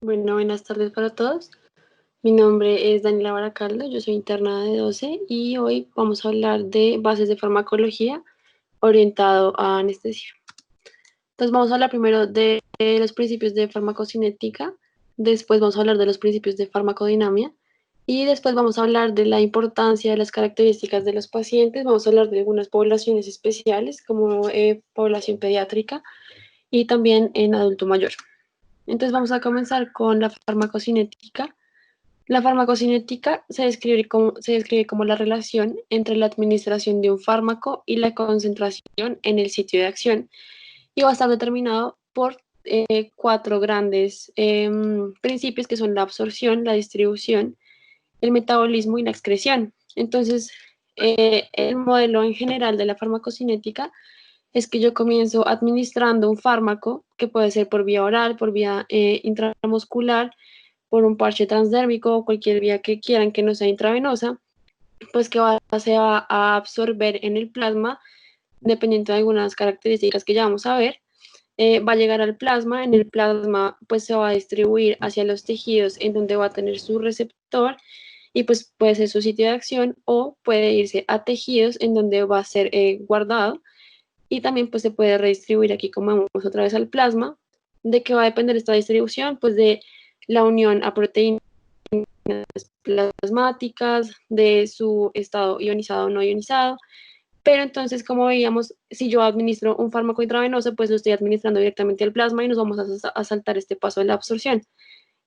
Bueno, buenas tardes para todos. Mi nombre es Daniela Baracaldo, yo soy internada de 12 y hoy vamos a hablar de bases de farmacología orientado a anestesia. Entonces vamos a hablar primero de los principios de farmacocinética, después vamos a hablar de los principios de farmacodinamia y después vamos a hablar de la importancia de las características de los pacientes, vamos a hablar de algunas poblaciones especiales como población pediátrica y también en adulto mayor. Entonces vamos a comenzar con la farmacocinética. La farmacocinética se describe como la relación entre la administración de un fármaco y la concentración en el sitio de acción y va a estar determinado por cuatro grandes principios que son la absorción, la distribución, el metabolismo y la excreción. Entonces, el modelo en general de la farmacocinética es que yo comienzo administrando un fármaco que puede ser por vía oral, por vía intramuscular, por un parche transdérmico o cualquier vía que quieran que no sea intravenosa, pues que se va a absorber en el plasma, dependiendo de algunas características que ya vamos a ver. Va a llegar al plasma, en el plasma pues se va a distribuir hacia los tejidos en donde va a tener su receptor y pues puede ser su sitio de acción o puede irse a tejidos en donde va a ser guardado y también pues se puede redistribuir aquí como vemos otra vez al plasma. ¿De qué va a depender esta distribución? Pues de la unión a proteínas plasmáticas, de su estado ionizado o no ionizado. Pero entonces, como veíamos, si yo administro un fármaco intravenoso, pues lo estoy administrando directamente al plasma y nos vamos a saltar este paso de la absorción.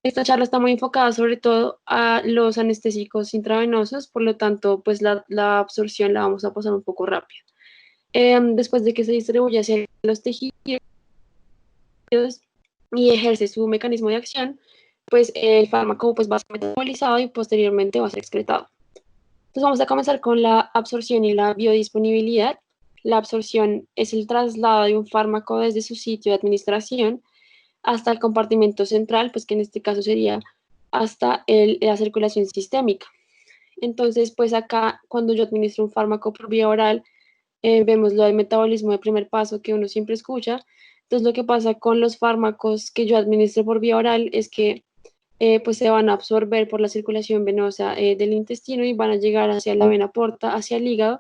Esta charla está muy enfocada sobre todo a los anestésicos intravenosos, por lo tanto, pues la absorción la vamos a pasar un poco rápido. Después de que se distribuye hacia los tejidos y ejerce su mecanismo de acción, pues el fármaco pues, va a ser metabolizado y posteriormente va a ser excretado. Entonces vamos a comenzar con la absorción y la biodisponibilidad. La absorción es el traslado de un fármaco desde su sitio de administración hasta el compartimento central, pues que en este caso sería hasta la circulación sistémica. Entonces, pues acá cuando yo administro un fármaco por vía oral, vemos lo del metabolismo de primer paso que uno siempre escucha. Entonces, lo que pasa con los fármacos que yo administro por vía oral es que pues se van a absorber por la circulación venosa del intestino y van a llegar hacia la vena porta, hacia el hígado.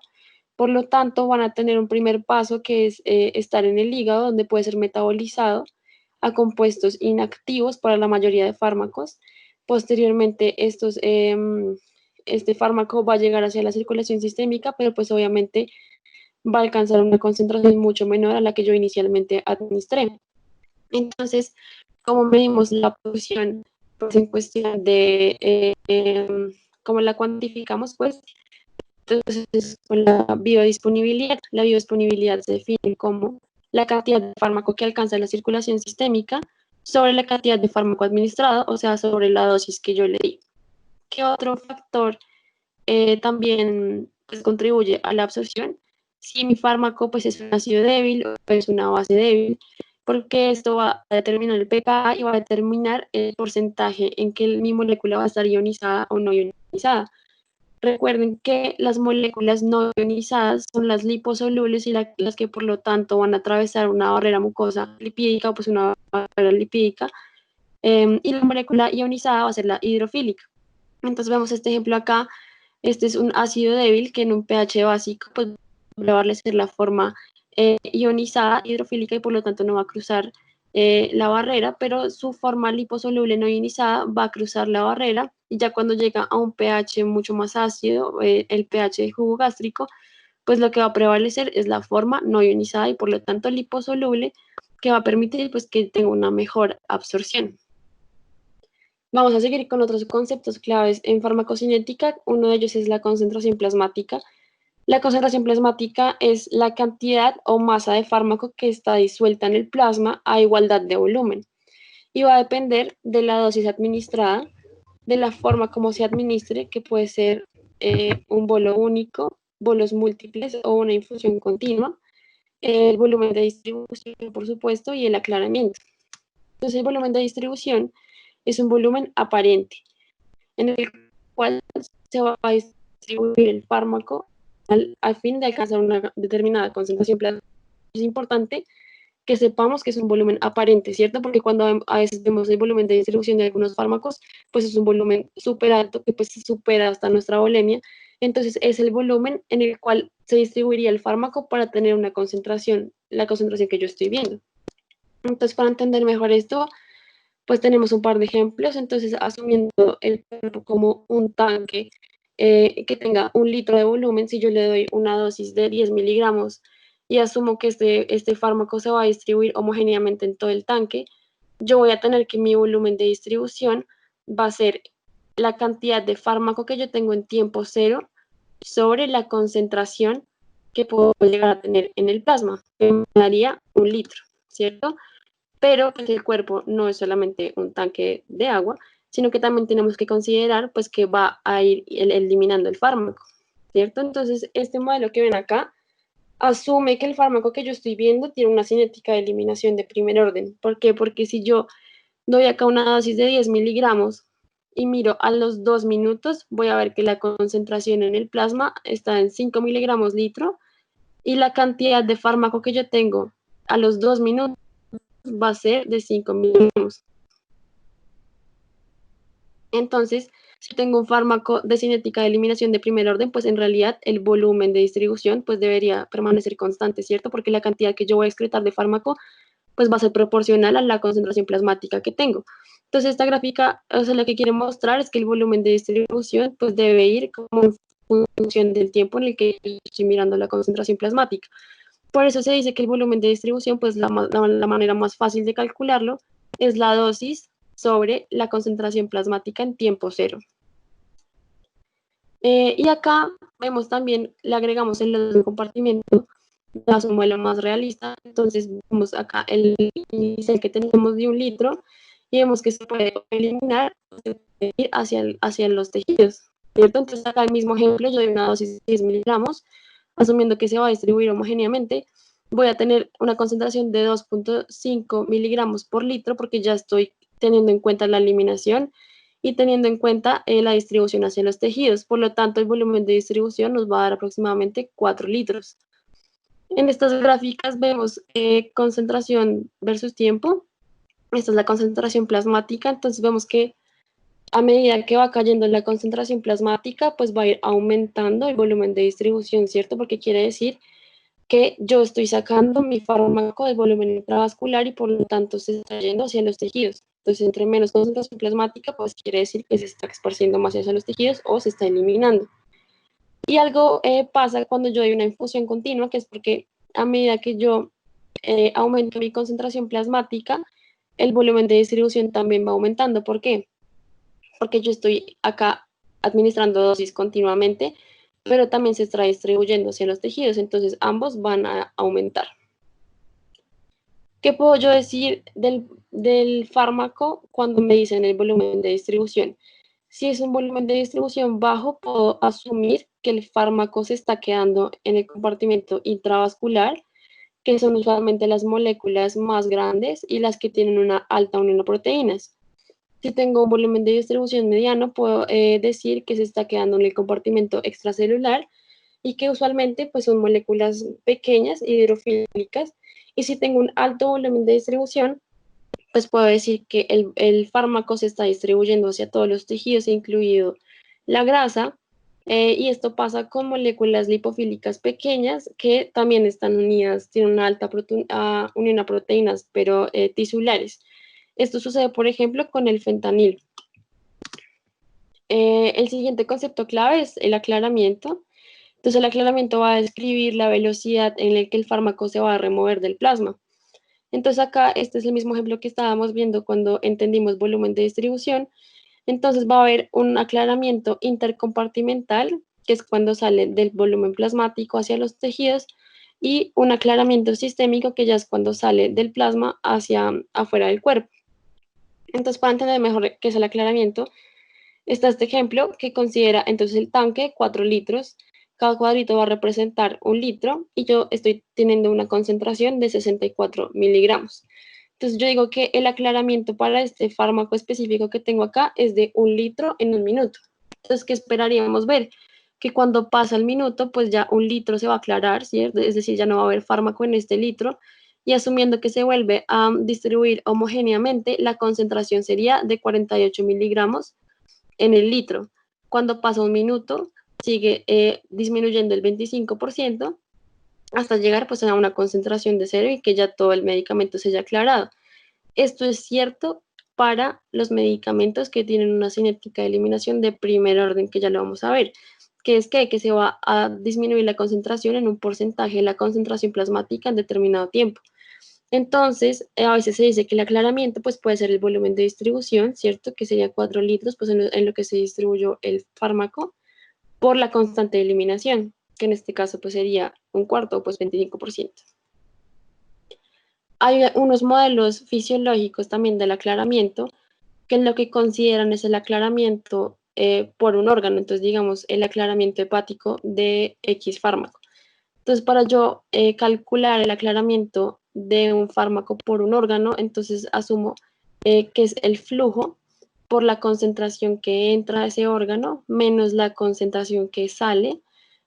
Por lo tanto, van a tener un primer paso que es estar en el hígado, donde puede ser metabolizado a compuestos inactivos para la mayoría de fármacos. Posteriormente, este fármaco va a llegar hacia la circulación sistémica, pero pues obviamente va a alcanzar una concentración mucho menor a la que yo inicialmente administré. Entonces, ¿cómo medimos la producción? Pues en cuestión de cómo la cuantificamos, pues entonces con la biodisponibilidad se define como la cantidad de fármaco que alcanza la circulación sistémica sobre la cantidad de fármaco administrado, o sea, sobre la dosis que yo le di. ¿Qué otro factor también pues, contribuye a la absorción? Si mi fármaco pues, es un ácido débil o es una base débil, porque esto va a determinar el pKa y va a determinar el porcentaje en que mi molécula va a estar ionizada o no ionizada. Recuerden que las moléculas no ionizadas son las liposolubles y las que por lo tanto van a atravesar una barrera mucosa lipídica, pues una barrera lipídica, y la molécula ionizada va a ser la hidrofílica. Entonces vemos este ejemplo acá, este es un ácido débil que en un pH básico pues va a prevalecer la forma ionizada hidrofílica y por lo tanto no va a cruzar la barrera, pero su forma liposoluble no ionizada va a cruzar la barrera y ya cuando llega a un pH mucho más ácido, el pH de jugo gástrico, pues lo que va a prevalecer es la forma no ionizada y por lo tanto liposoluble que va a permitir pues que tenga una mejor absorción. Vamos a seguir con otros conceptos claves en farmacocinética. Uno de ellos es la concentración plasmática. La concentración plasmática es la cantidad o masa de fármaco que está disuelta en el plasma a igualdad de volumen y va a depender de la dosis administrada, de la forma como se administre, que puede ser un bolo único, bolos múltiples o una infusión continua, el volumen de distribución, por supuesto, y el aclaramiento. Entonces, el volumen de distribución es un volumen aparente en el cual se va a distribuir el fármaco al fin de alcanzar una determinada concentración plasmática. Es importante que sepamos que es un volumen aparente, ¿cierto? Porque cuando a veces vemos el volumen de distribución de algunos fármacos, pues es un volumen súper alto que pues supera hasta nuestra volemia. Entonces es el volumen en el cual se distribuiría el fármaco para tener una concentración, la concentración que yo estoy viendo. Entonces, para entender mejor esto, pues tenemos un par de ejemplos. Entonces, asumiendo el cuerpo como un tanque que tenga 1 litro de volumen, si yo le doy una dosis de 10 miligramos y asumo que este fármaco se va a distribuir homogéneamente en todo el tanque, yo voy a tener que mi volumen de distribución va a ser la cantidad de fármaco que yo tengo en tiempo cero sobre la concentración que puedo llegar a tener en el plasma, que me daría 1 litro, ¿cierto? Pero pues, el cuerpo no es solamente un tanque de agua, sino que también tenemos que considerar pues que va a ir eliminando el fármaco, ¿cierto? Entonces, este modelo que ven acá asume que el fármaco que yo estoy viendo tiene una cinética de eliminación de primer orden. ¿Por qué? Porque si yo doy acá una dosis de 10 miligramos y miro a los 2 minutos, voy a ver que la concentración en el plasma está en 5 miligramos litro y la cantidad de fármaco que yo tengo a los 2 minutos va a ser de 5 miligramos. Entonces, si tengo un fármaco de cinética de eliminación de primer orden, pues en realidad el volumen de distribución pues debería permanecer constante, ¿cierto? Porque la cantidad que yo voy a excretar de fármaco pues va a ser proporcional a la concentración plasmática que tengo. Entonces, esta gráfica, o sea, lo que quiere mostrar es que el volumen de distribución pues debe ir como en función del tiempo en el que estoy mirando la concentración plasmática. Por eso se dice que el volumen de distribución, pues la manera más fácil de calcularlo es la dosis sobre la concentración plasmática en tiempo cero. Y acá vemos también, le agregamos el compartimiento, es un modelo más realista. Entonces vemos acá el índice que tenemos de 1 litro y vemos que se puede eliminar ir hacia los tejidos, ¿cierto? Entonces acá el mismo ejemplo, yo doy una dosis de 10 miligramos, asumiendo que se va a distribuir homogéneamente, voy a tener una concentración de 2.5 miligramos por litro porque ya estoy teniendo en cuenta la eliminación y teniendo en cuenta la distribución hacia los tejidos. Por lo tanto, el volumen de distribución nos va a dar aproximadamente 4 litros. En estas gráficas vemos concentración versus tiempo. Esta es la concentración plasmática, entonces vemos que a medida que va cayendo la concentración plasmática, pues va a ir aumentando el volumen de distribución, ¿cierto? Porque quiere decir que yo estoy sacando mi fármaco del volumen intravascular y por lo tanto se está yendo hacia los tejidos. Entonces, entre menos concentración plasmática, pues quiere decir que se está esparciendo más hacia los tejidos o se está eliminando. Y algo pasa cuando yo doy una infusión continua, que es porque a medida que yo aumento mi concentración plasmática, el volumen de distribución también va aumentando. ¿Por qué? Porque yo estoy acá administrando dosis continuamente, pero también se está distribuyendo hacia los tejidos, entonces ambos van a aumentar. ¿Qué puedo yo decir del fármaco cuando me dicen el volumen de distribución? Si es un volumen de distribución bajo, puedo asumir que el fármaco se está quedando en el compartimento intravascular, que son usualmente las moléculas más grandes y las que tienen una alta unión de proteínas. Si tengo un volumen de distribución mediano, puedo decir que se está quedando en el compartimento extracelular y que usualmente pues, son moléculas pequeñas, hidrofílicas. Y si tengo un alto volumen de distribución, pues puedo decir que el fármaco se está distribuyendo hacia todos los tejidos, incluido la grasa, y esto pasa con moléculas lipofílicas pequeñas que también están unidas, tienen una alta unión a proteínas, pero tisulares. Esto sucede, por ejemplo, con el fentanil. El siguiente concepto clave es el aclaramiento. Entonces, el aclaramiento va a describir la velocidad en la que el fármaco se va a remover del plasma. Entonces, acá este es el mismo ejemplo que estábamos viendo cuando entendimos volumen de distribución. Entonces, va a haber un aclaramiento intercompartimental, que es cuando sale del volumen plasmático hacia los tejidos, y un aclaramiento sistémico, que ya es cuando sale del plasma hacia afuera del cuerpo. Entonces, para entender mejor qué es el aclaramiento, está este ejemplo que considera entonces el tanque 4 litros, cada cuadrito va a representar 1 litro y yo estoy teniendo una concentración de 64 miligramos. Entonces yo digo que el aclaramiento para este fármaco específico que tengo acá es de 1 litro en 1 minuto. Entonces, ¿qué esperaríamos ver? Que cuando pasa el minuto, pues ya 1 litro se va a aclarar, ¿cierto? Es decir, ya no va a haber fármaco en este litro y asumiendo que se vuelve a distribuir homogéneamente, la concentración sería de 48 miligramos en el litro. Cuando pasa un minuto, sigue disminuyendo el 25% hasta llegar pues a una concentración de cero y que ya todo el medicamento se haya aclarado. Esto es cierto para los medicamentos que tienen una cinética de eliminación de primer orden, que ya lo vamos a ver, que es que se va a disminuir la concentración en un porcentaje de la concentración plasmática en determinado tiempo. Entonces, a veces se dice que el aclaramiento pues, puede ser el volumen de distribución, ¿cierto? Que sería 4 litros pues, en lo que se distribuyó el fármaco por la constante de eliminación, que en este caso pues, sería un cuarto, pues 25%. Hay unos modelos fisiológicos también del aclaramiento, que lo que consideran es el aclaramiento por un órgano, entonces digamos el aclaramiento hepático de X fármaco. Entonces para yo calcular el aclaramiento de un fármaco por un órgano, entonces asumo que es el flujo por la concentración que entra a ese órgano menos la concentración que sale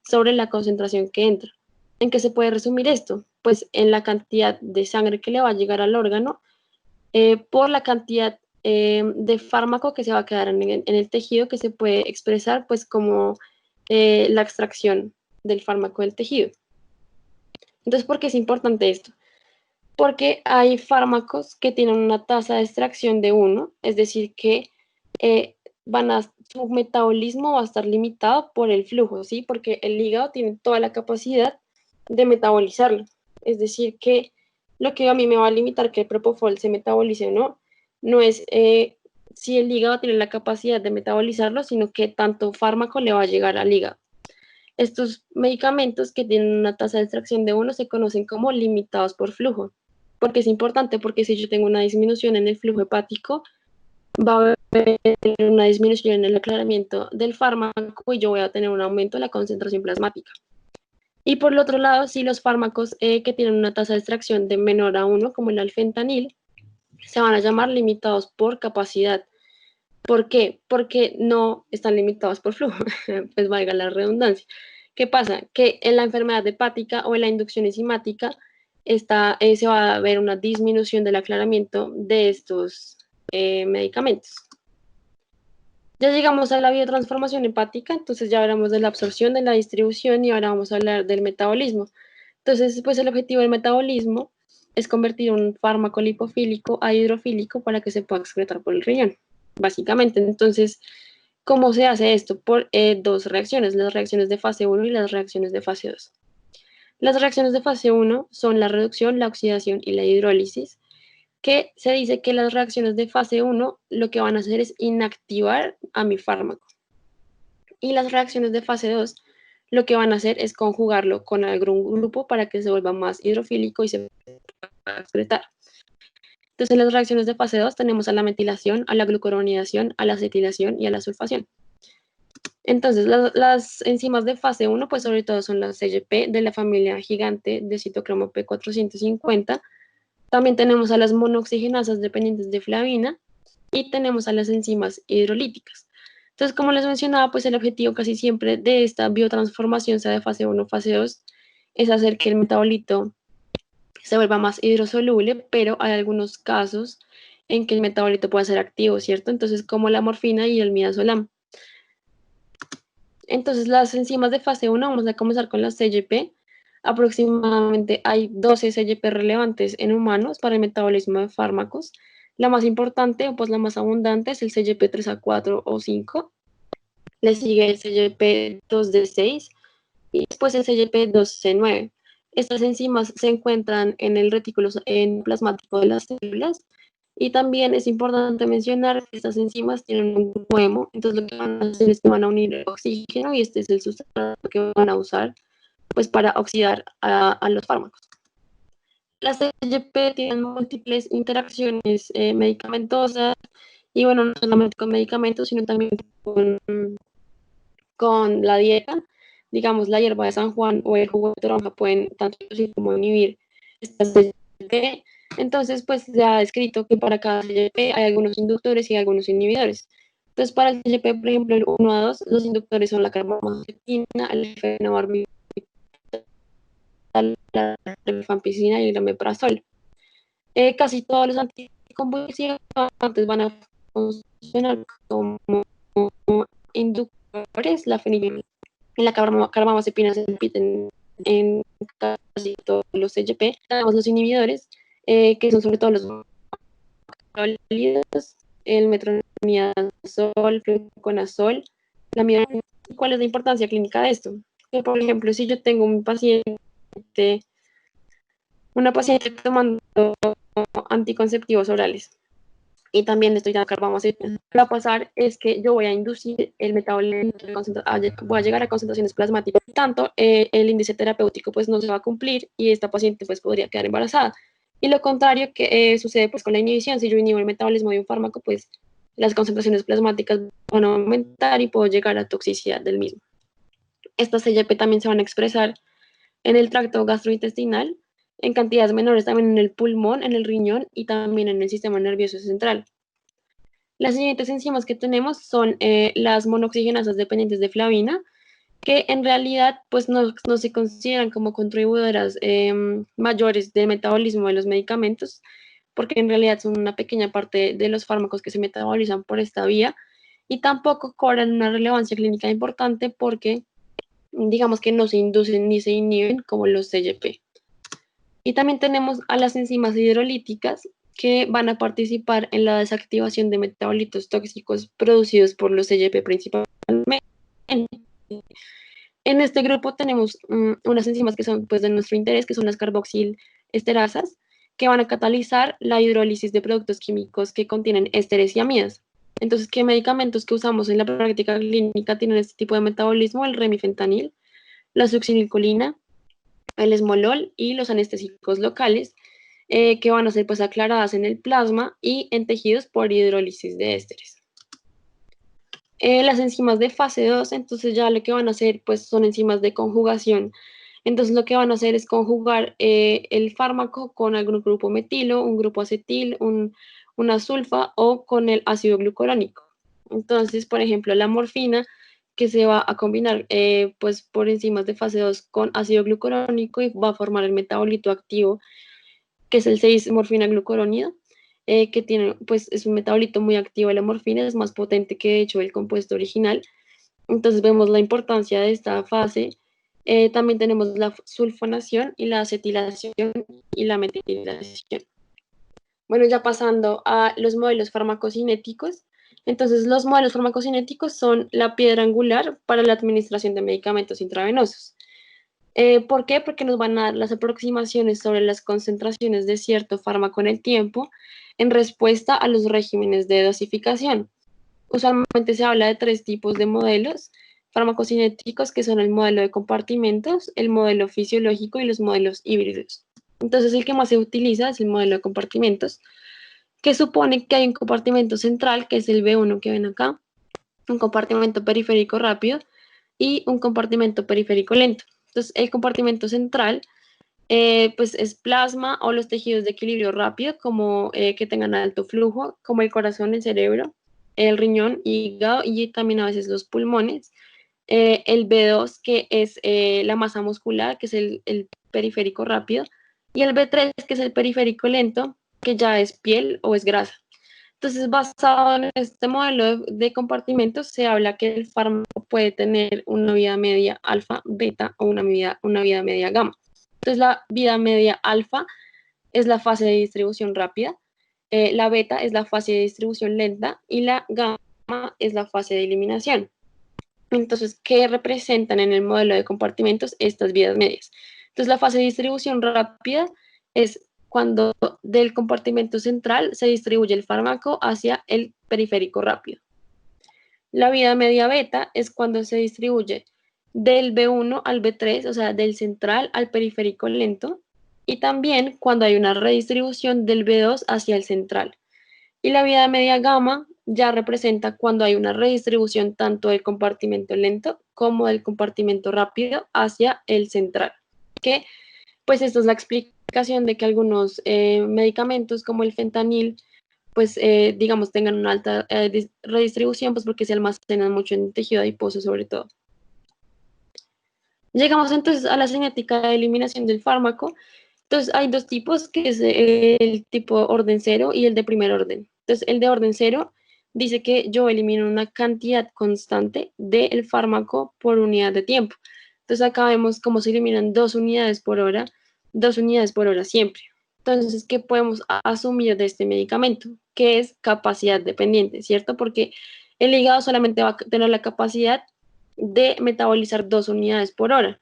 sobre la concentración que entra. ¿En qué se puede resumir esto? Pues en la cantidad de sangre que le va a llegar al órgano por la cantidad de fármaco que se va a quedar en el tejido, que se puede expresar pues como la extracción del fármaco del tejido. Entonces, ¿por qué es importante esto? Porque hay fármacos que tienen una tasa de extracción de 1, es decir, que su metabolismo va a estar limitado por el flujo, ¿sí? Porque el hígado tiene toda la capacidad de metabolizarlo. Es decir, que lo que a mí me va a limitar que el propofol se metabolice o no, no es si el hígado tiene la capacidad de metabolizarlo, sino que tanto fármaco le va a llegar al hígado. Estos medicamentos que tienen una tasa de extracción de 1 se conocen como limitados por flujo. Porque es importante, porque si yo tengo una disminución en el flujo hepático, va a haber una disminución en el aclaramiento del fármaco y yo voy a tener un aumento de la concentración plasmática. Y por el otro lado, si los fármacos que tienen una tasa de extracción de menor a 1, como el alfentanil, se van a llamar limitados por capacidad. ¿Por qué? Porque no están limitados por flujo, pues valga la redundancia. ¿Qué pasa? Que en la enfermedad hepática o en la inducción enzimática se va a ver una disminución del aclaramiento de estos medicamentos. Ya llegamos a la biotransformación hepática, entonces ya hablamos de la absorción, de la distribución y ahora vamos a hablar del metabolismo. Entonces, pues el objetivo del metabolismo es convertir un fármaco lipofílico a hidrofílico para que se pueda excretar por el riñón, básicamente. Entonces, ¿cómo se hace esto? Por dos reacciones, las reacciones de fase 1 y las reacciones de fase 2. Las reacciones de fase 1 son la reducción, la oxidación y la hidrólisis, que se dice que las reacciones de fase 1 lo que van a hacer es inactivar a mi fármaco. Y las reacciones de fase 2 lo que van a hacer es conjugarlo con algún grupo para que se vuelva más hidrofílico y se pueda excretar. Entonces, en las reacciones de fase 2 tenemos a la metilación, a la glucuronidación, a la acetilación y a la sulfación. Entonces, las enzimas de fase 1, pues sobre todo son las CYP de la familia gigante de citocromo P450. También tenemos a las monooxigenasas dependientes de flavina y tenemos a las enzimas hidrolíticas. Entonces, como les mencionaba, pues el objetivo casi siempre de esta biotransformación, sea de fase 1 o fase 2, es hacer que el metabolito se vuelva más hidrosoluble, pero hay algunos casos en que el metabolito puede ser activo, ¿cierto? Entonces, como la morfina y el midazolam. Entonces, las enzimas de fase 1, vamos a comenzar con las CYP. Aproximadamente hay 12 CYP relevantes en humanos para el metabolismo de fármacos. La más importante, o pues la más abundante, es el CYP 3A4 o 5. Le sigue el CYP 2D6 y después el CYP 2C9. Estas enzimas se encuentran en el retículo plasmático de las células y también es importante mencionar que estas enzimas tienen un grupo hemo, entonces lo que van a hacer es que van a unir oxígeno y este es el sustrato que van a usar pues, para oxidar a los fármacos. Las CYP tienen múltiples interacciones medicamentosas y bueno, no solamente con medicamentos, sino también con la dieta. Digamos, la hierba de San Juan o el jugo de toronja pueden tanto inducir como inhibir estas CYP. Entonces, pues se ha descrito que para cada CYP hay algunos inductores y algunos inhibidores. Entonces, para el CYP, por ejemplo, el 1A2, los inductores son la carbamazepina, el fenobarbital la rifampicina y el omeprazol. Casi todos los anticonvulsivantes van a funcionar como inductores. La fenillanina y la carbamazepina se repiten en casi todos los CYP. Tenemos los inhibidores, que son sobre todo los sólidos, el metronidazol, fluconazol, la midazolam. ¿Cuál es la importancia clínica de esto? Que, por ejemplo, si yo tengo una paciente tomando anticonceptivos orales y también le estoy dando carbamazepina, lo que va a pasar es que yo voy a inducir el metabolismo, voy a llegar a concentraciones plasmáticas, por tanto, el índice terapéutico pues no se va a cumplir y esta paciente pues podría quedar embarazada. Y lo contrario que sucede pues con la inhibición, si yo inhibo el metabolismo de un fármaco, pues las concentraciones plasmáticas van a aumentar y puedo llegar a toxicidad del mismo. Estas CYP también se van a expresar en el tracto gastrointestinal, en cantidades menores también en el pulmón, en el riñón y también en el sistema nervioso central. Las siguientes enzimas que tenemos son las monoxigenasas dependientes de flavina, que en realidad pues no se consideran como contribuidoras mayores del metabolismo de los medicamentos, porque en realidad son una pequeña parte de los fármacos que se metabolizan por esta vía y tampoco cobran una relevancia clínica importante porque digamos que no se inducen ni se inhiben como los CYP. Y también tenemos a las enzimas hidrolíticas que van a participar en la desactivación de metabolitos tóxicos producidos por los CYP principalmente. En este grupo tenemos unas enzimas que son pues, de nuestro interés, que son las carboxilesterasas, que van a catalizar la hidrólisis de productos químicos que contienen ésteres y amidas. Entonces, ¿qué medicamentos que usamos en la práctica clínica tienen este tipo de metabolismo? El remifentanil, la succinilcolina, el esmolol y los anestésicos locales, que van a ser pues aclaradas en el plasma y en tejidos por hidrólisis de ésteres. Las enzimas de fase 2, entonces ya lo que van a hacer pues son enzimas de conjugación. Entonces lo que van a hacer es conjugar el fármaco con algún grupo metilo, un grupo acetil, una sulfa o con el ácido glucurónico. Entonces, por ejemplo, la morfina que se va a combinar pues por enzimas de fase 2 con ácido glucurónico y va a formar el metabolito activo que es el 6-morfina glucuronida, que tiene, pues es un metabolito muy activo de la morfina, es más potente que de hecho el compuesto original. Entonces vemos la importancia de esta fase. También tenemos la sulfonación y la acetilación y la metilación. Bueno, ya pasando a los modelos farmacocinéticos. Entonces, los modelos farmacocinéticos son la piedra angular para la administración de medicamentos intravenosos. ¿Por qué? Porque nos van a dar las aproximaciones sobre las concentraciones de cierto fármaco en el tiempo en respuesta a los regímenes de dosificación. Usualmente se habla de 3 tipos de modelos farmacocinéticos, que son el modelo de compartimentos, el modelo fisiológico y los modelos híbridos. Entonces, el que más se utiliza es el modelo de compartimentos, que supone que hay un compartimento central, que es el B1 que ven acá, un compartimento periférico rápido y un compartimento periférico lento. Entonces, el compartimento central pues es plasma o los tejidos de equilibrio rápido, como que tengan alto flujo, como el corazón, el cerebro, el riñón, hígado y también a veces los pulmones. El B2, que es la masa muscular, que es el periférico rápido, y el B3, que es el periférico lento, que ya es piel o es grasa. Entonces, basado en este modelo de compartimentos, se habla que el fármaco puede tener una vida media alfa, beta o una vida media gamma. Entonces, la vida media alfa es la fase de distribución rápida, la beta es la fase de distribución lenta y la gamma es la fase de eliminación. Entonces, ¿qué representan en el modelo de compartimentos estas vidas medias? Entonces, la fase de distribución rápida es cuando del compartimento central se distribuye el fármaco hacia el periférico rápido. La vida media beta es cuando se distribuye del B1 al B3, o sea, del central al periférico lento, y también cuando hay una redistribución del B2 hacia el central. Y la vida media gamma ya representa cuando hay una redistribución tanto del compartimento lento como del compartimento rápido hacia el central. Que pues esta es la explicación de que algunos medicamentos como el fentanil pues digamos tengan una alta redistribución pues porque se almacenan mucho en tejido adiposo sobre todo. Llegamos entonces a la cinética de eliminación del fármaco. Entonces hay dos tipos, que es el tipo orden cero y el de primer orden. Entonces el de orden cero dice que yo elimino una cantidad constante del fármaco por unidad de tiempo. Entonces acá vemos cómo se eliminan 2 unidades por hora, 2 unidades por hora siempre. Entonces, ¿qué podemos asumir de este medicamento? Que es capacidad dependiente, ¿cierto? Porque el hígado solamente va a tener la capacidad de metabolizar 2 unidades por hora.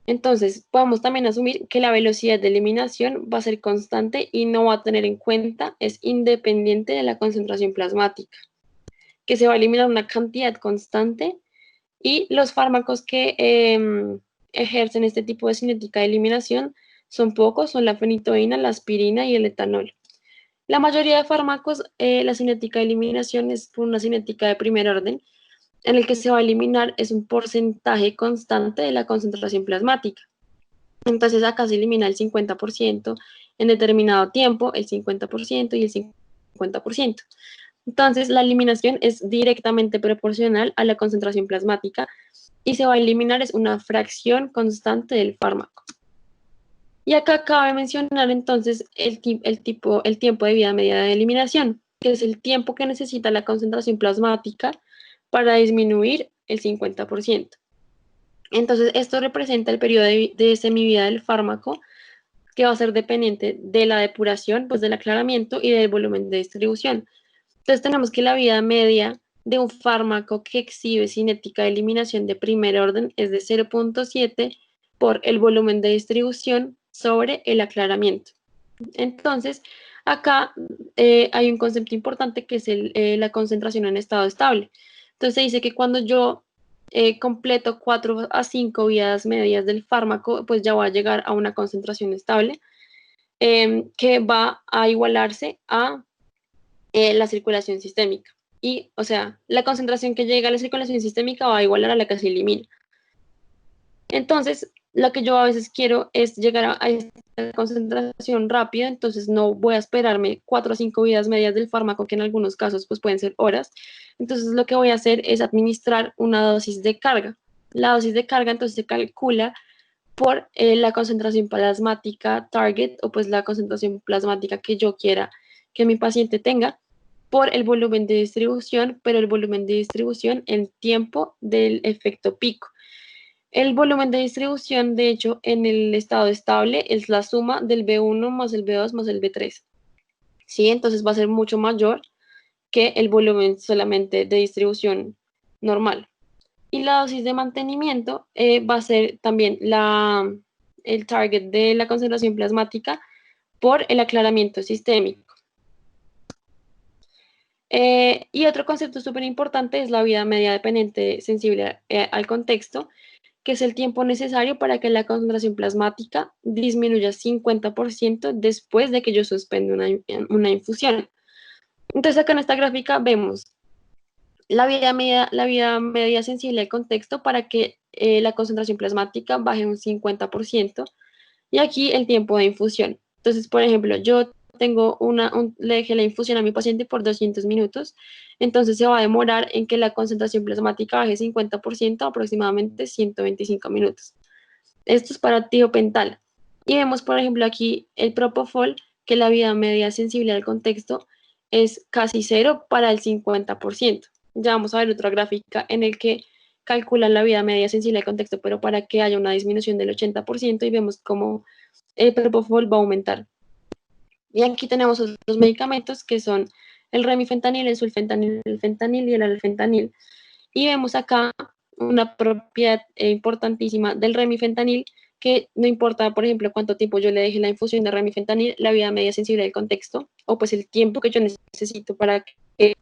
Entonces, podemos también asumir que la velocidad de eliminación va a ser constante y no va a tener en cuenta, es independiente de la concentración plasmática, que se va a eliminar una cantidad constante y los fármacos que ejercen este tipo de cinética de eliminación son pocos, son la fenitoína, la aspirina y el etanol. La mayoría de fármacos, la cinética de eliminación es por una cinética de primer orden, en el que se va a eliminar es un porcentaje constante de la concentración plasmática. Entonces acá se elimina el 50% en determinado tiempo, el 50% y el 50%. Entonces la eliminación es directamente proporcional a la concentración plasmática y se va a eliminar es una fracción constante del fármaco. Y acá cabe mencionar entonces el tiempo de vida media de eliminación, que es el tiempo que necesita la concentración plasmática para disminuir el 50%. Entonces, esto representa el periodo de semivida del fármaco, que va a ser dependiente de la depuración, pues del aclaramiento y del volumen de distribución. Entonces, tenemos que la vida media de un fármaco que exhibe cinética de eliminación de primer orden es de 0.7 por el volumen de distribución sobre el aclaramiento. Entonces, acá hay un concepto importante que es la concentración en estado estable. Entonces, se dice que cuando yo completo 4 a 5 vidas medias del fármaco, pues ya va a llegar a una concentración estable que va a igualarse a la circulación sistémica. Y, o sea, la concentración que llega a la circulación sistémica va a igualar a la que se elimina. Entonces, lo que yo a veces quiero es llegar a esta concentración rápida, entonces no voy a esperarme 4 o 5 vidas medias del fármaco, que en algunos casos pues pueden ser horas. Entonces, lo que voy a hacer es administrar una dosis de carga. La dosis de carga entonces se calcula por la concentración plasmática target o pues la concentración plasmática que yo quiera que mi paciente tenga por el volumen de distribución, pero el volumen de distribución en tiempo del efecto pico. El volumen de distribución, de hecho, en el estado estable es la suma del B1 más el B2 más el B3. ¿Sí? Entonces va a ser mucho mayor que el volumen solamente de distribución normal. Y la dosis de mantenimiento va a ser también el target de la concentración plasmática por el aclaramiento sistémico. Y otro concepto súper importante es la vida media dependiente sensible al contexto, que es el tiempo necesario para que la concentración plasmática disminuya 50% después de que yo suspendo una infusión. Entonces acá en esta gráfica vemos la vida media sensible al contexto para que la concentración plasmática baje un 50% y aquí el tiempo de infusión. Entonces, por ejemplo, yo le dejé la infusión a mi paciente por 200 minutos, entonces se va a demorar en que la concentración plasmática baje 50% aproximadamente 125 minutos. Esto es para tiopental. Y vemos, por ejemplo, aquí el propofol, que la vida media sensible al contexto es casi cero para el 50%. Ya vamos a ver otra gráfica en el que calculan la vida media sensible al contexto, pero para que haya una disminución del 80% y vemos cómo el propofol va a aumentar. Y aquí tenemos otros medicamentos que son el remifentanil, el sulfentanil, el fentanil y el alfentanil. Y vemos acá una propiedad importantísima del remifentanil, que no importa, por ejemplo, cuánto tiempo yo le deje la infusión de remifentanil, la vida media sensible del contexto, o pues el tiempo que yo necesito para que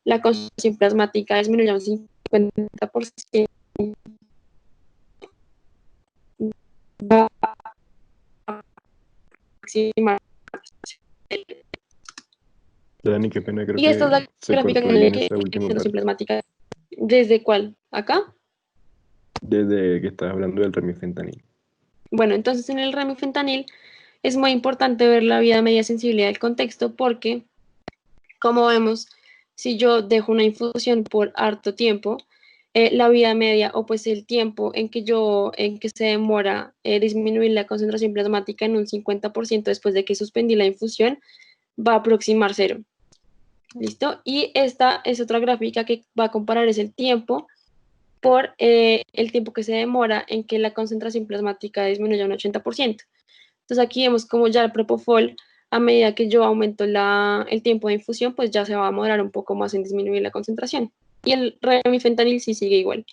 la concentración plasmática disminuya un 50%, va a aproximar. Dani, qué pena, creo Y esta es que la se gráfica cortó en ahí la en que esa la última concentración parte, plasmática, ¿desde cuál? ¿Acá? desde que estabas hablando del remifentanil. Bueno, entonces en el remifentanil es muy importante ver la vida media sensible del contexto porque, como vemos, si yo dejo una infusión por harto tiempo, la vida media o pues el tiempo en que se demora disminuir la concentración plasmática en un 50% después de que suspendí la infusión, va a aproximar cero. ¿Listo? Y esta es otra gráfica que va a comparar es el tiempo por el tiempo que se demora en que la concentración plasmática disminuya un 80%. Entonces aquí vemos como ya el propofol, a medida que yo aumento el tiempo de infusión, pues ya se va a moderar un poco más en disminuir la concentración. Y el remifentanil sí sigue igual.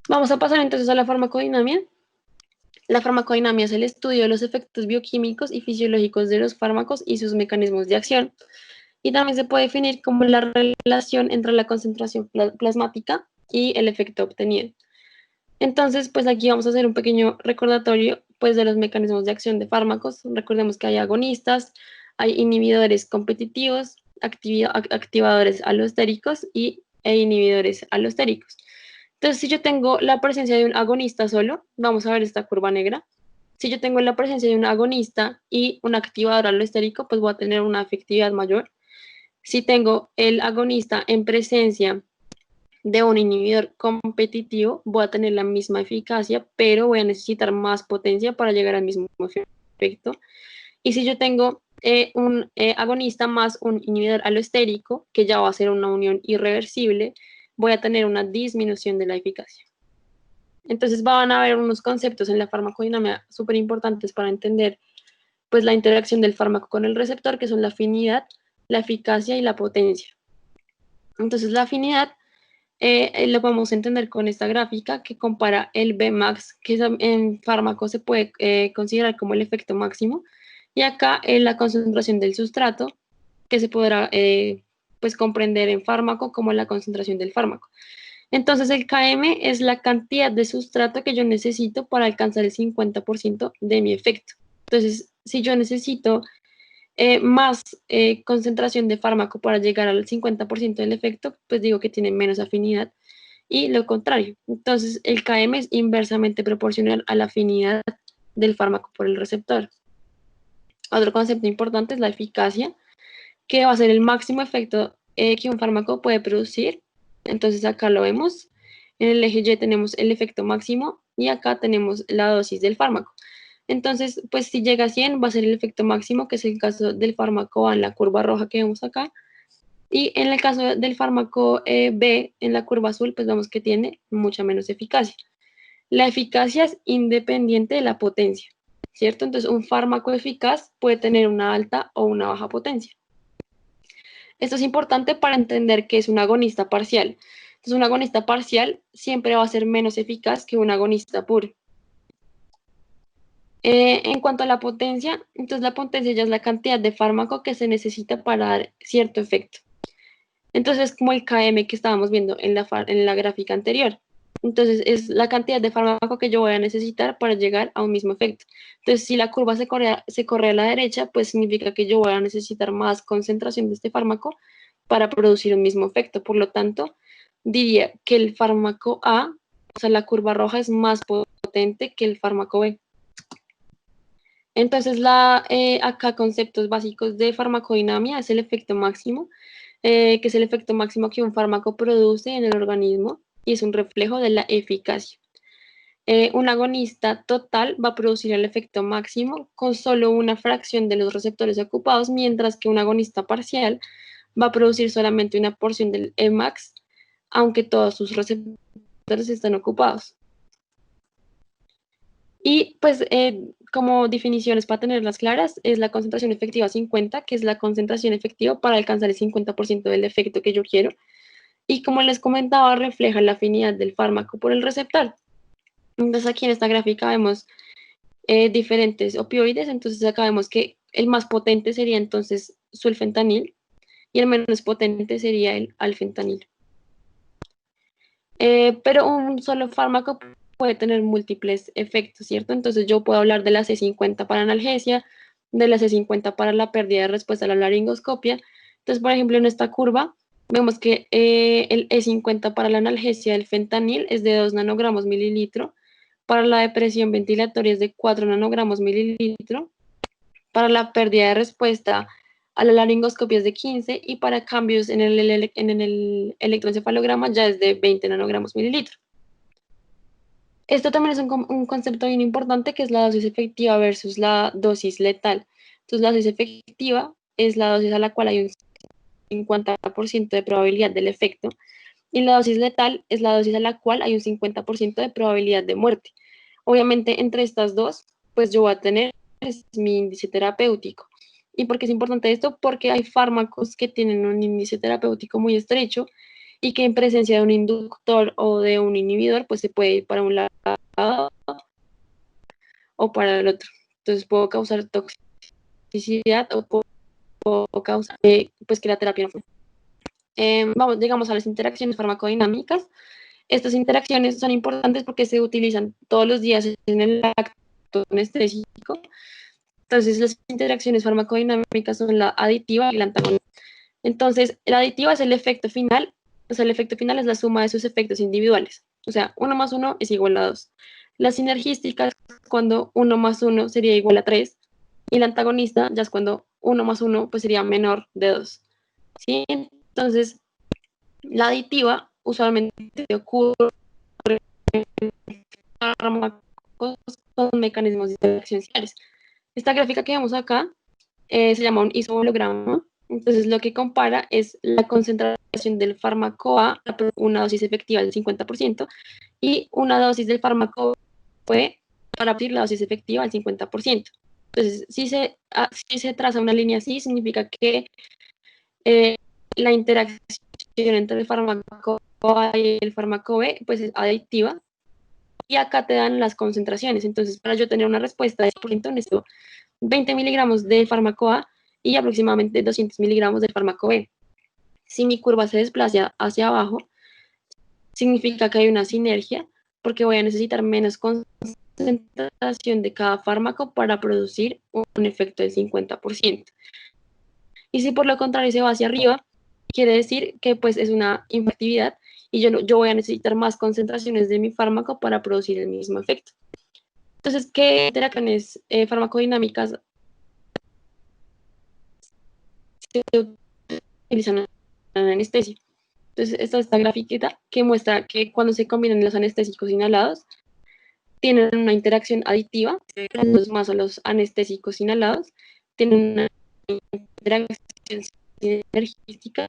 Vamos a pasar entonces a la farmacodinamia. La farmacodinamia es el estudio de los efectos bioquímicos y fisiológicos de los fármacos y sus mecanismos de acción. Y también se puede definir como la relación entre la concentración plasmática y el efecto obtenido. Entonces, pues aquí vamos a hacer un pequeño recordatorio pues, de los mecanismos de acción de fármacos. Recordemos que hay agonistas, hay inhibidores competitivos, activadores alostéricos e inhibidores alostéricos. Entonces, si yo tengo la presencia de un agonista solo, vamos a ver esta curva negra. Si yo tengo la presencia de un agonista y un activador alostérico, pues voy a tener una efectividad mayor. Si tengo el agonista en presencia de un inhibidor competitivo, voy a tener la misma eficacia, pero voy a necesitar más potencia para llegar al mismo efecto. Y si yo tengo un agonista más un inhibidor alostérico, que ya va a ser una unión irreversible, voy a tener una disminución de la eficacia. Entonces van a haber unos conceptos en la farmacodinamia súper importantes para entender pues, la interacción del fármaco con el receptor, que son la afinidad, la eficacia y la potencia. Entonces la afinidad lo podemos entender con esta gráfica que compara el Bmax, que en fármaco se puede considerar como el efecto máximo, y acá la concentración del sustrato, que se podrá pues comprender en fármaco como la concentración del fármaco. Entonces el Km es la cantidad de sustrato que yo necesito para alcanzar el 50% de mi efecto. Entonces, si yo necesito más concentración de fármaco para llegar al 50% del efecto, pues digo que tiene menos afinidad y lo contrario. Entonces, el Km es inversamente proporcional a la afinidad del fármaco por el receptor. Otro concepto importante es la eficacia, que va a ser el máximo efecto que un fármaco puede producir. Entonces, acá lo vemos. En el eje Y tenemos el efecto máximo y acá tenemos la dosis del fármaco. Entonces, pues si llega a 100 va a ser el efecto máximo, que es el caso del fármaco A en la curva roja que vemos acá. Y en el caso del fármaco B en la curva azul, pues vemos que tiene mucha menos eficacia. La eficacia es independiente de la potencia, ¿cierto? Entonces, un fármaco eficaz puede tener una alta o una baja potencia. Esto es importante para entender que es un agonista parcial. Entonces, un agonista parcial siempre va a ser menos eficaz que un agonista puro. En cuanto a la potencia, entonces la potencia ya es la cantidad de fármaco que se necesita para dar cierto efecto. Entonces, como el Km que estábamos viendo en la gráfica anterior. Entonces, es la cantidad de fármaco que yo voy a necesitar para llegar a un mismo efecto. Entonces, si la curva se corre a la derecha, pues significa que yo voy a necesitar más concentración de este fármaco para producir un mismo efecto. Por lo tanto, diría que el fármaco A, o sea, la curva roja es más potente que el fármaco B. Entonces, acá conceptos básicos de farmacodinamia es el efecto máximo, que es el efecto máximo que un fármaco produce en el organismo y es un reflejo de la eficacia. Un agonista total va a producir el efecto máximo con solo una fracción de los receptores ocupados, mientras que un agonista parcial va a producir solamente una porción del Emax, aunque todos sus receptores están ocupados. Y pues como definiciones para tenerlas claras, es la concentración efectiva 50, que es la concentración efectiva para alcanzar el 50% del efecto que yo quiero. Y como les comentaba, refleja la afinidad del fármaco por el receptor. Entonces aquí en esta gráfica vemos diferentes opioides. Entonces acá vemos que el más potente sería entonces sulfentanil y el menos potente sería el alfentanil. Pero un solo fármaco puede tener múltiples efectos, ¿cierto? Entonces yo puedo hablar de la C50 para analgesia, de la C50 para la pérdida de respuesta a la laringoscopia. Entonces, por ejemplo, en esta curva vemos que el E50 para la analgesia del fentanil es de 2 nanogramos mililitro, para la depresión ventilatoria es de 4 nanogramos mililitro, para la pérdida de respuesta a la laringoscopia es de 15 y para cambios en el electroencefalograma ya es de 20 nanogramos mililitro. Esto también es un concepto bien importante que es la dosis efectiva versus la dosis letal. Entonces, la dosis efectiva es la dosis a la cual hay un 50% de probabilidad del efecto y la dosis letal es la dosis a la cual hay un 50% de probabilidad de muerte. Obviamente, entre estas dos, pues yo voy a tener mi índice terapéutico. ¿Y por qué es importante esto? Porque hay fármacos que tienen un índice terapéutico muy estrecho y que en presencia de un inductor o de un inhibidor, pues se puede ir para un lado o para el otro. Entonces puedo causar toxicidad o puedo causar pues que la terapia no funcione. Vamos, llegamos a las interacciones farmacodinámicas. Estas interacciones son importantes porque se utilizan todos los días en el acto anestésico. Entonces, las interacciones farmacodinámicas son la aditiva y la antagonista. Entonces, la aditiva es el efecto final, o sea, el efecto final es la suma de sus efectos individuales. O sea, 1 más 1 es igual a 2. La sinergística es cuando 1 más 1 sería igual a 3. Y la antagonista ya es cuando 1 más 1 pues, sería menor de 2. ¿Sí? Entonces, la aditiva usualmente ocurre en fármacos con mecanismos de interacción similares. Esta gráfica que vemos acá se llama un isoholograma. Entonces, lo que compara es la concentración del fármaco A, una dosis efectiva del 50%, y una dosis del fármaco B para obtener la dosis efectiva al 50%. Entonces, si se traza una línea así, significa que la interacción entre el fármaco A y el fármaco B pues es aditiva, y acá te dan las concentraciones. Entonces, para yo tener una respuesta de 100%, necesito 20 miligramos del fármaco A y aproximadamente 200 miligramos del fármaco B. Si mi curva se desplaza hacia abajo, significa que hay una sinergia, porque voy a necesitar menos concentración de cada fármaco para producir un efecto del 50%. Y si por lo contrario se va hacia arriba, quiere decir que pues es una inactividad y yo voy a necesitar más concentraciones de mi fármaco para producir el mismo efecto. Entonces, ¿qué interacciones farmacodinámicas se utilizan en anestesia? Entonces, esta gráfica que muestra que cuando se combinan los anestésicos inhalados, tienen una interacción aditiva, los más a los anestésicos inhalados, tienen una interacción sinergística,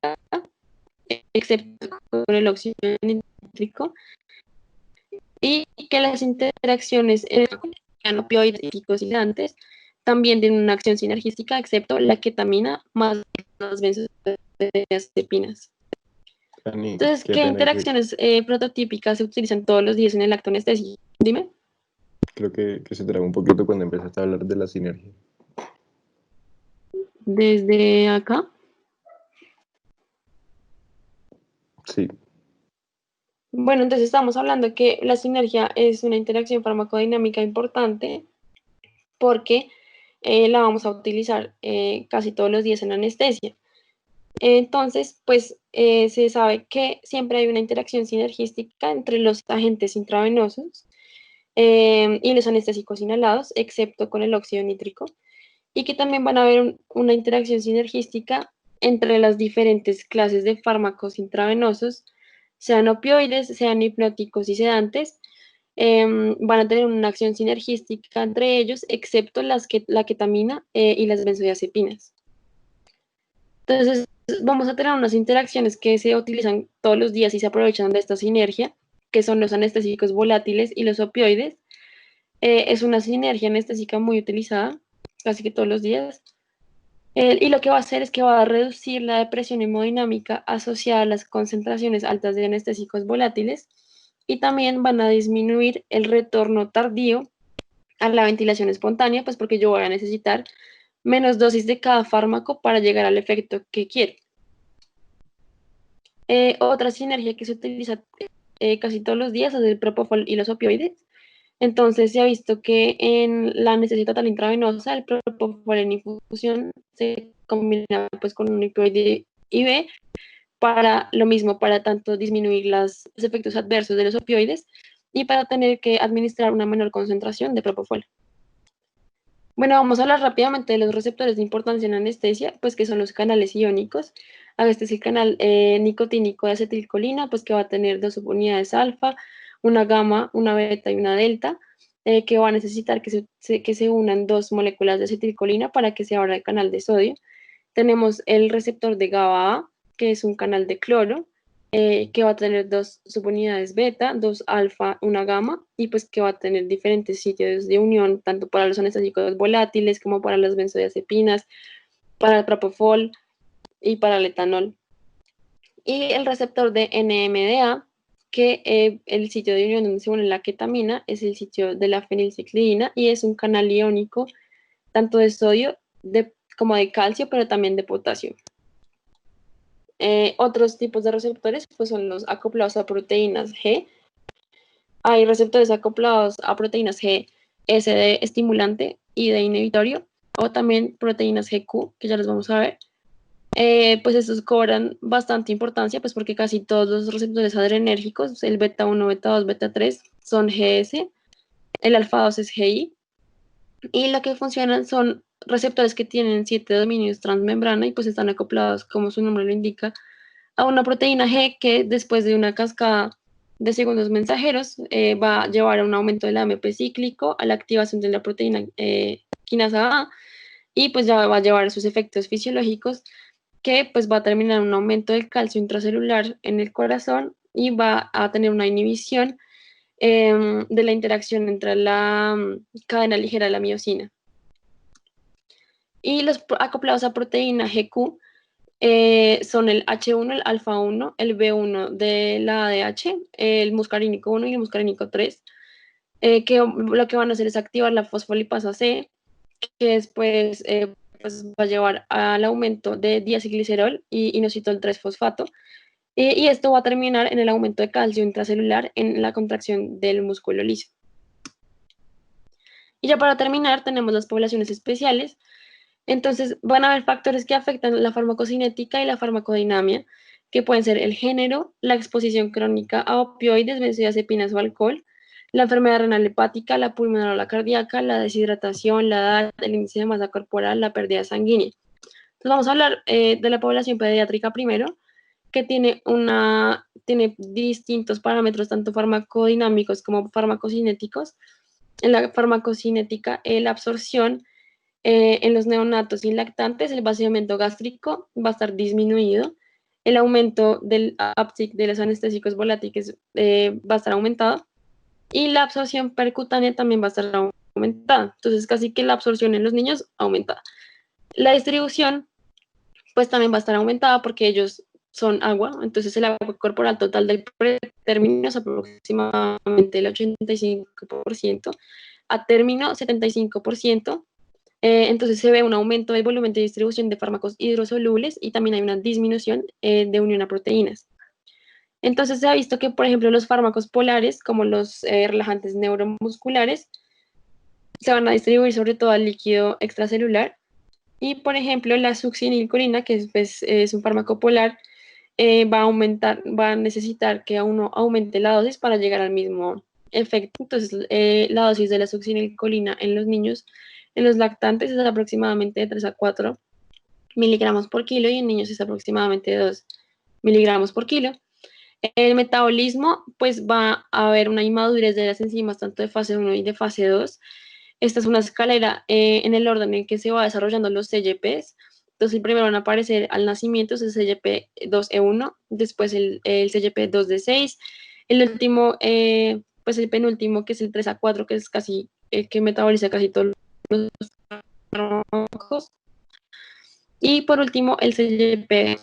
excepto con el óxido nítrico, y que las interacciones en opioides y psicosidantes también tienen una acción sinergística, excepto la ketamina más las benzodiazepinas. Entonces, ¿qué interacciones prototípicas se utilizan todos los días en el acto anestésico? Dime. Creo que se trabó un poquito cuando empezaste a hablar de la sinergia. Desde acá. Sí. Bueno, entonces estamos hablando que la sinergia es una interacción farmacodinámica importante porque la vamos a utilizar casi todos los días en anestesia. Entonces, pues se sabe que siempre hay una interacción sinergística entre los agentes intravenosos y los anestésicos inhalados, excepto con el óxido nítrico, y que también van a haber una interacción sinergística entre las diferentes clases de fármacos intravenosos, sean opioides, sean hipnóticos y sedantes, van a tener una acción sinergística entre ellos, excepto la ketamina y las benzodiazepinas. Entonces, vamos a tener unas interacciones que se utilizan todos los días y se aprovechan de esta sinergia, que son los anestésicos volátiles y los opioides. Es una sinergia anestésica muy utilizada, casi que todos los días. Y lo que va a hacer es que va a reducir la depresión hemodinámica asociada a las concentraciones altas de anestésicos volátiles y también van a disminuir el retorno tardío a la ventilación espontánea, pues porque yo voy a necesitar menos dosis de cada fármaco para llegar al efecto que quiero. Otra sinergia que se utiliza casi todos los días es el propofol y los opioides. Entonces se ha visto que en la anestesia total intravenosa el propofol en infusión se combina pues con un opioide IV para lo mismo, para tanto disminuir los efectos adversos de los opioides y para tener que administrar una menor concentración de propofol. Bueno, vamos a hablar rápidamente de los receptores de importancia en anestesia, pues que son los canales iónicos. Este es el canal nicotínico de acetilcolina, pues que va a tener dos subunidades alfa, una gamma, una beta y una delta, que va a necesitar que se unan dos moléculas de acetilcolina para que se abra el canal de sodio. Tenemos el receptor de GABA-A, que es un canal de cloro, que va a tener dos subunidades beta, dos alfa, una gamma, y pues que va a tener diferentes sitios de unión, tanto para los anestésicos volátiles como para las benzodiazepinas, para el propofol y para el etanol. Y el receptor de NMDA, que el sitio de unión donde se une la ketamina es el sitio de la fenilciclidina y es un canal iónico tanto de sodio como de calcio, pero también de potasio. Otros tipos de receptores pues son los acoplados a proteínas G. Hay receptores acoplados a proteínas G, S de estimulante y de inhibitorio, o también proteínas GQ, que ya les vamos a ver. Pues estos cobran bastante importancia, pues porque casi todos los receptores adrenérgicos, el beta 1, beta 2, beta 3, son GS, el alfa 2 es GI, y lo que funcionan son receptores que tienen 7 dominios transmembrana y pues están acoplados, como su nombre lo indica, a una proteína G que después de una cascada de segundos mensajeros va a llevar a un aumento del AMP cíclico, a la activación de la proteína quinasa A y pues ya va a llevar a sus efectos fisiológicos que pues va a terminar en un aumento del calcio intracelular en el corazón y va a tener una inhibición de la interacción entre la cadena ligera de la miocina. Y los acoplados a proteína GQ son el H1, el alfa 1, el B1 de la ADH, el muscarínico 1 y el muscarínico 3, que lo que van a hacer es activar la fosfolipasa C, que después pues va a llevar al aumento de diacilglicerol y inositol 3-fosfato, y esto va a terminar en el aumento de calcio intracelular en la contracción del músculo liso. Y ya para terminar tenemos las poblaciones especiales. Entonces van a haber factores que afectan la farmacocinética y la farmacodinamia, que pueden ser el género, la exposición crónica a opioides, benzodiazepinas o alcohol, la enfermedad renal hepática, la pulmonar o la cardíaca, la deshidratación, la edad, el índice de masa corporal, la pérdida sanguínea. Entonces vamos a hablar de la población pediátrica primero, que tiene distintos parámetros, tanto farmacodinámicos como farmacocinéticos. En la farmacocinética, la absorción en los neonatos y lactantes, el vaciamiento gástrico va a estar disminuido, el aumento del uptick de los anestésicos volátiles va a estar aumentado y la absorción percutánea también va a estar aumentada. Entonces, casi que la absorción en los niños aumentada. La distribución, pues también va a estar aumentada porque ellos son agua, entonces el agua corporal total del pretérmino es aproximadamente el 85%, a término 75%. Entonces se ve un aumento del volumen de distribución de fármacos hidrosolubles y también hay una disminución de unión a proteínas. Entonces se ha visto que, por ejemplo, los fármacos polares, como los relajantes neuromusculares, se van a distribuir sobre todo al líquido extracelular. Y, por ejemplo, la succinilcolina, que es un fármaco polar, va a necesitar que uno aumente la dosis para llegar al mismo efecto. Entonces, la dosis de la succinilcolina en los niños, en los lactantes, es aproximadamente de 3 a 4 miligramos por kilo y en niños es aproximadamente 2 miligramos por kilo. El metabolismo, pues va a haber una inmadurez de las enzimas tanto de fase 1 y de fase 2. Esta es una escalera en el orden en que se va desarrollando los CYPs. Entonces, el primero van a aparecer al nacimiento, es el CYP2E1, después el CYP2D6, el último, pues el penúltimo, que es el 3A4, que es casi el que metaboliza casi todos los fármacos. Y por último, el CYP.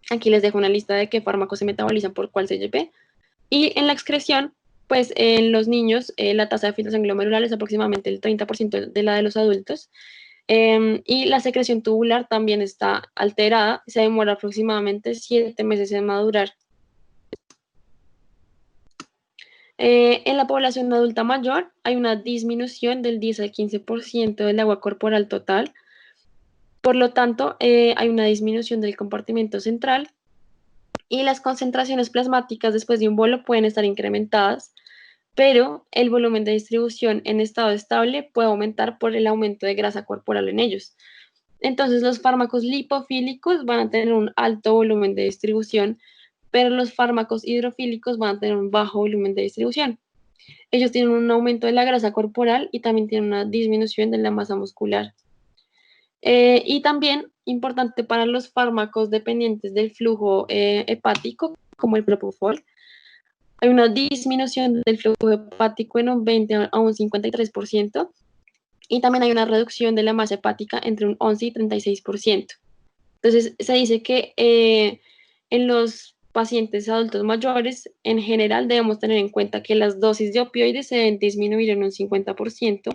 Aquí les dejo una lista de qué fármacos se metabolizan por cuál CYP. Y en la excreción, pues en los niños la tasa de filtración glomerular es aproximadamente el 30% de la de los adultos. Y la secreción tubular también está alterada, se demora aproximadamente 7 meses en madurar. En la población adulta mayor hay una disminución del 10 al 15% del agua corporal total. Por lo tanto, hay una disminución del compartimento central y las concentraciones plasmáticas después de un bolo pueden estar incrementadas, pero el volumen de distribución en estado estable puede aumentar por el aumento de grasa corporal en ellos. Entonces, los fármacos lipofílicos van a tener un alto volumen de distribución, pero los fármacos hidrofílicos van a tener un bajo volumen de distribución. Ellos tienen un aumento de la grasa corporal y también tienen una disminución de la masa muscular. Y también importante para los fármacos dependientes del flujo hepático, como el propofol, hay una disminución del flujo hepático en un 20 a un 53%, y también hay una reducción de la masa hepática entre un 11 y 36%. Entonces, se dice que en los pacientes adultos mayores, en general, debemos tener en cuenta que las dosis de opioides se deben disminuir en un 50%,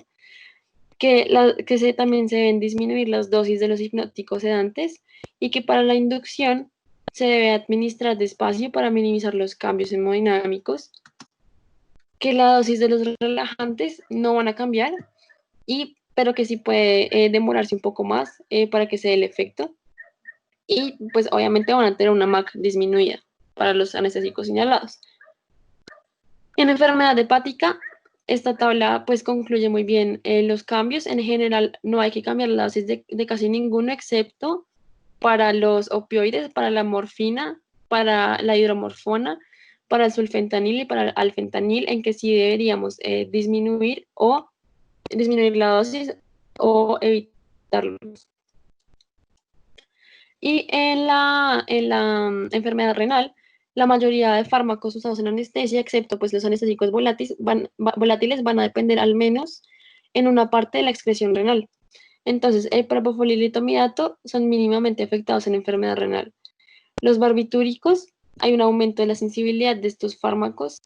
también se deben disminuir las dosis de los hipnóticos sedantes y que para la inducción se debe administrar despacio para minimizar los cambios hemodinámicos, que la dosis de los relajantes no van a cambiar, pero que sí puede demorarse un poco más para que se dé el efecto. Y pues obviamente van a tener una MAC disminuida para los anestésicos señalados. En enfermedad hepática, esta tabla pues concluye muy bien los cambios. En general no hay que cambiar la dosis de casi ninguno, excepto para los opioides, para la morfina, para la hidromorfona, para el sulfentanil y para el alfentanil, en que sí deberíamos disminuir la dosis o evitarlos. Y en la enfermedad renal, la mayoría de fármacos usados en anestesia, excepto pues los anestésicos volátiles, van a depender al menos en una parte de la excreción renal. Entonces, el propofol y litomidato son mínimamente afectados en enfermedad renal. Los barbitúricos, hay un aumento de la sensibilidad de estos fármacos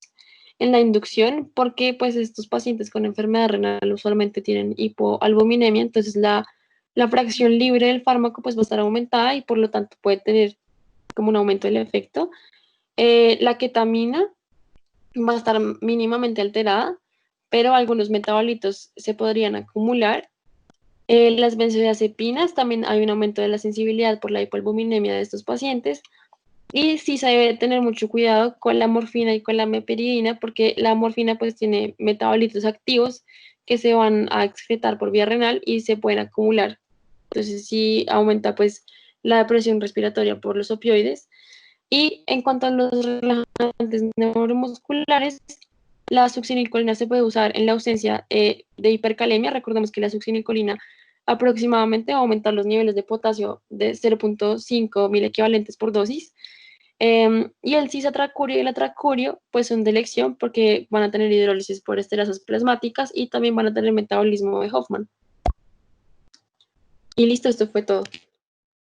en la inducción, porque pues estos pacientes con enfermedad renal usualmente tienen hipoalbuminemia, entonces la fracción libre del fármaco pues va a estar aumentada y por lo tanto puede tener como un aumento del efecto. La ketamina va a estar mínimamente alterada, pero algunos metabolitos se podrían acumular. Las benzodiazepinas, también hay un aumento de la sensibilidad por la hipoalbuminemia de estos pacientes. Y sí se debe tener mucho cuidado con la morfina y con la meperidina, porque la morfina pues tiene metabolitos activos que se van a excretar por vía renal y se pueden acumular. Entonces sí aumenta pues la presión respiratoria por los opioides. Y en cuanto a los relajantes neuromusculares, la succinilcolina se puede usar en la ausencia de hipercalemia. Recordemos que la succinilcolina aproximadamente va a aumentar los niveles de potasio de 0.5 mil equivalentes por dosis. Y el cisatracurio y el atracurio pues son de elección porque van a tener hidrólisis por esterasas plasmáticas y también van a tener metabolismo de Hoffman. Y listo, esto fue todo.